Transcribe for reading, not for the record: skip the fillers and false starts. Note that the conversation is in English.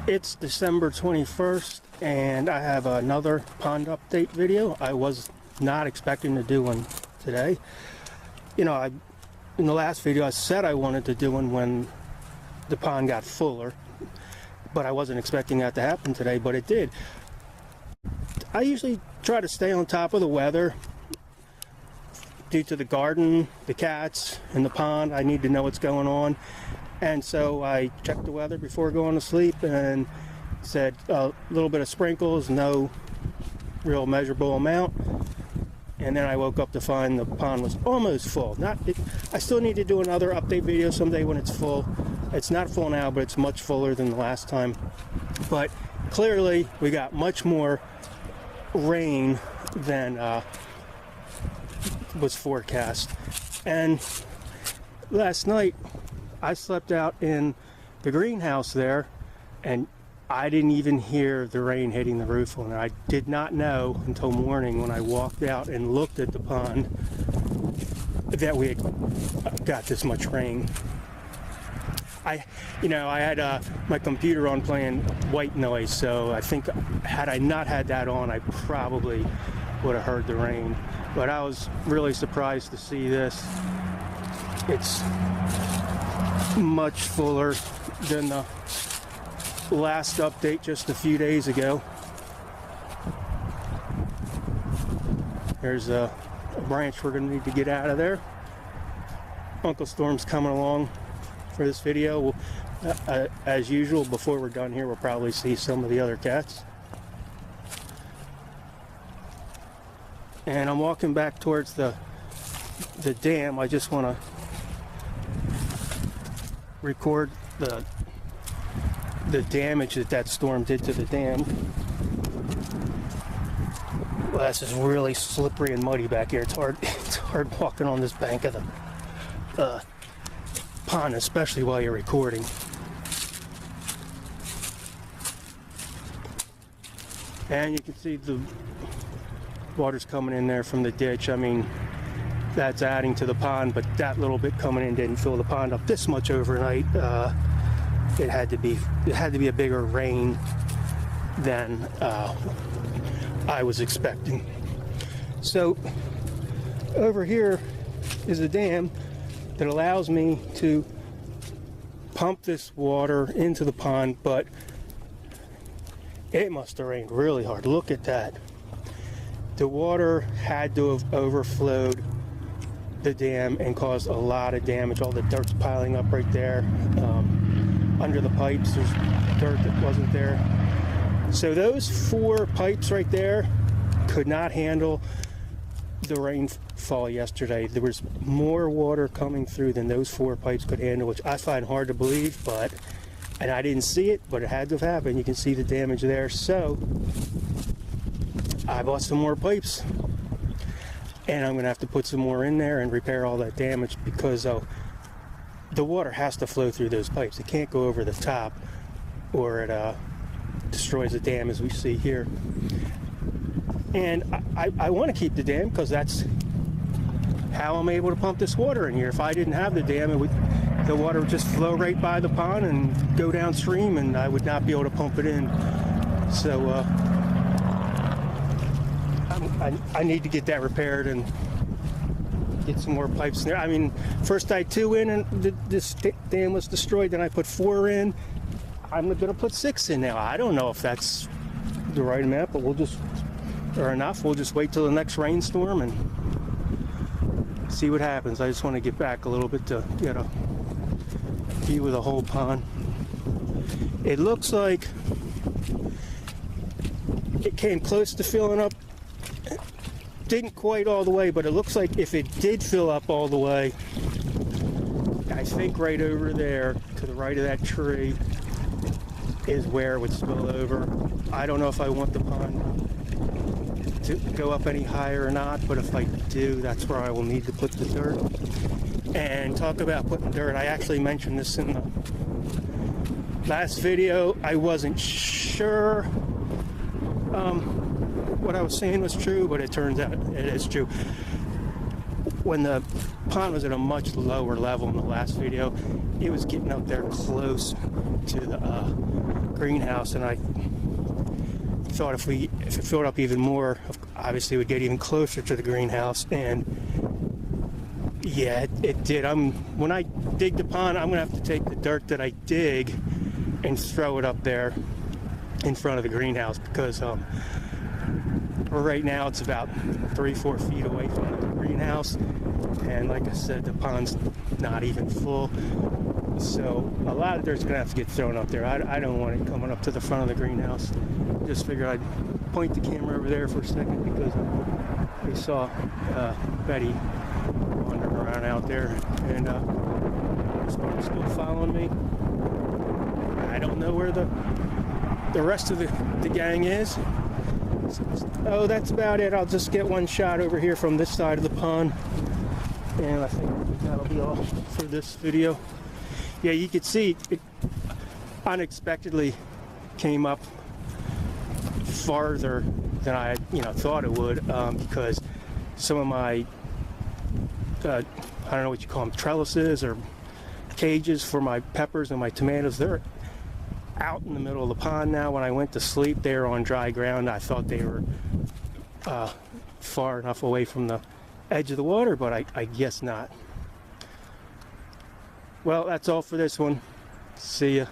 It's December 21st and I have another pond update video. I was not expecting to do one today. You know, in the last video I said I wanted to do one when the pond got fuller, but I wasn't expecting that to happen today, but it did. I usually try to stay on top of the weather due to the garden, the cats, and the pond. I need to know what's going on. And so I checked the weather before going to sleep and said a little bit of sprinkles, no real measurable amount. And then I woke up to find the pond was almost full. I still need to do another update video someday when it's full. It's not full now, but it's much fuller than the last time. But clearly we got much more rain than was forecast. And last night I slept out in the greenhouse there, and I didn't even hear the rain hitting the roof on it. I did not know until morning when I walked out and looked at the pond that we had got this much rain. I had my computer on playing white noise, so I think had I not had that on, I probably would have heard the rain. But I was really surprised to see this. It's much fuller than the last update just a few days ago. There's a branch we're going to need to get out of there. Uncle Storm's coming along for this video. As usual, before we're done here, we'll probably see some of the other cats. And I'm walking back towards the dam. I just want to record the damage that storm did to the dam. Well, this is really slippery and muddy back here. It's hard walking on this bank of the pond, especially while you're recording. And you can see the water's coming in there from the ditch. I mean, that's adding to the pond, but that little bit coming in didn't fill the pond up this much overnight. It had to be a bigger rain than I was expecting. So over here is a dam that allows me to pump this water into the pond, but it must have rained really hard. Look at that. The water had to have overflowed the dam and caused a lot of damage. All the dirt's piling up right there. Under the pipes, there's dirt that wasn't there. So those 4 pipes right there could not handle the rainfall yesterday. There was more water coming through than those 4 pipes could handle, which I find hard to believe, and I didn't see it, but it had to have happened. You can see the damage there. So I bought some more pipes, and I'm gonna have to put some more in there and repair all that damage, because the water has to flow through those pipes. It can't go over the top or it destroys the dam, as we see here. And I want to keep the dam because that's how I'm able to pump this water in here. If I didn't have the dam, the water would just flow right by the pond and go downstream, and I would not be able to pump it in. So I need to get that repaired and get some more pipes in there. I mean, first I had 2 in and this dam was destroyed, then I put 4 in. I'm gonna put 6 in now. I don't know if that's the right amount, but we'll just wait till the next rainstorm and see what happens. I just want to get back a little bit to get a view of the whole pond. It looks like it came close to filling up. Didn't quite all the way, but it looks like if it did fill up all the way, I think right over there to the right of that tree is where it would spill over. I don't know if I want the pond to go up any higher or not, but if I do, that's where I will need to put the dirt. And talk about putting dirt, I actually mentioned this in the last video. I wasn't sure what I was saying was true, but it turns out it is true. When the pond was at a much lower level in the last video, it was getting up there close to the greenhouse, and I thought if it filled up even more, obviously it would get even closer to the greenhouse. And yeah, it did. When I dig the pond, I'm gonna have to take the dirt that I dig and throw it up there in front of the greenhouse, because right now it's about 3-4 feet away from the greenhouse, and like I said, the pond's not even full, so a lot of dirt's gonna have to get thrown up there. I don't want it coming up to the front of the greenhouse. Just figured I'd point the camera over there for a second, because I saw Betty wandering around out there, and Marc's still following me. I don't know where the rest of the gang is. Oh, that's about it. I'll just get one shot over here from this side of the pond, and I think that'll be all for this video. Yeah, you could see it unexpectedly came up farther than I thought it would, because some of my I don't know what you call them, trellises or cages for my peppers and my tomatoes, they're out in the middle of the pond now. When I went to sleep, they were on dry ground. I thought they were far enough away from the edge of the water, but I guess not. Well, that's all for this one. See ya.